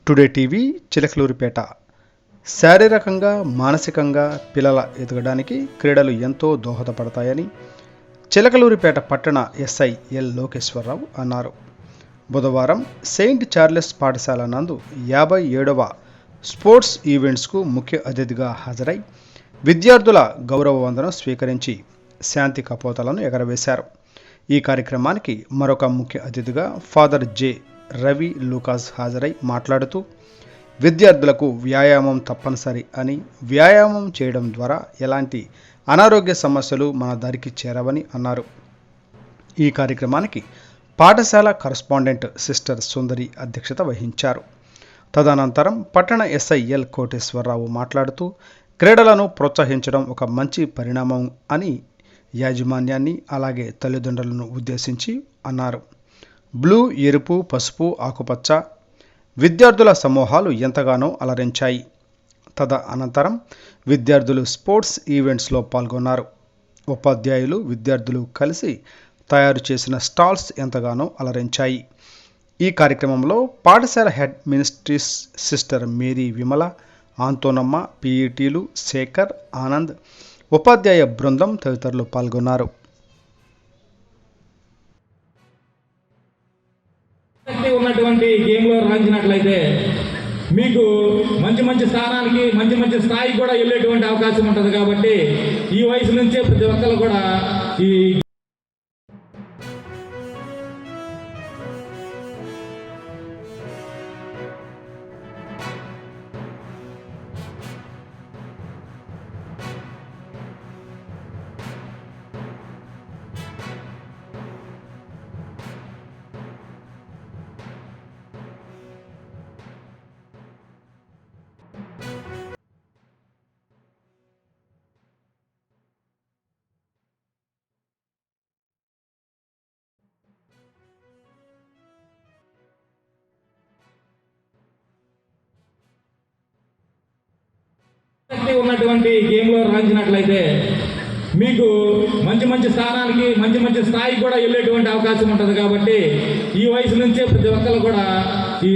Today TV Chilakaluripet. శారీరకంగా మానసికంగా పిల్లల ఎదగడానికి క్రీడలు ఎంతో దోహదపడతాయని చిలకలూరిపేట పట్టణ ఎస్ఐ ఎల్ లోకేశ్వరరావు అన్నారు. బుధవారం సెయింట్ చార్లెస్ పాఠశాల నందు 57వ స్పోర్ట్స్ ఈవెంట్స్కు ముఖ్య అతిథిగా హాజరై విద్యార్థుల గౌరవ వందనం స్వీకరించి శాంతి కపోతలను ఎగరవేశారు. ఈ కార్యక్రమానికి మరొక ముఖ్య అతిథిగా ఫాదర్ జె రవి లూకాస్ హాజరై మాట్లాడుతూ విద్యార్థులకు వ్యాయామం తప్పనిసరి అని, వ్యాయామం చేయడం ద్వారా ఎలాంటి అనారోగ్య సమస్యలు మన దారికి చేరవని అన్నారు. ఈ కార్యక్రమానికి పాఠశాల కరస్పాండెంట్ సిస్టర్ సుందరి అధ్యక్షత వహించారు. తదనంతరం పట్టణ ఎస్ఐ ఎల్ కోటేశ్వరరావు మాట్లాడుతూ క్రీడలను ప్రోత్సహించడం ఒక మంచి పరిణామం అని యాజమాన్యాన్ని అలాగే తల్లిదండ్రులను ఉద్దేశించి అన్నారు. బ్లూ, ఎరుపు, పసుపు, ఆకుపచ్చ విద్యార్థుల సమూహాలు ఎంతగానో అలరించాయి. అనంతరం విద్యార్థులు స్పోర్ట్స్ ఈవెంట్స్లో పాల్గొన్నారు. ఉపాధ్యాయులు, విద్యార్థులు కలిసి తయారు చేసిన స్టాల్స్ ఎంతగానో అలరించాయి. ఈ కార్యక్రమంలో పాఠశాల head mistress sister Mary Vimala, Anthonamma, పీఈటీలు శేఖర్, ఆనంద్, ఉపాధ్యాయ బృందం తదితరులు పాల్గొన్నారు. ఉన్నటువంటి గేమ్లో రాణించినట్లయితే మీకు మంచి స్థానానికి మంచి స్థాయికి కూడా వెళ్ళేటువంటి అవకాశం ఉంటుంది. కాబట్టి ఈ వయసు నుంచే ప్రతి ఒక్కరు కూడా ఈ ఉన్నటువంటి గేమ్లో రాణించినట్లయితే మీకు మంచి స్థానానికి మంచి స్థాయికి కూడా వెళ్ళేటువంటి అవకాశం ఉంటుంది. కాబట్టి ఈ వయసు నుంచే ప్రతి ఒక్కరు కూడా ఈ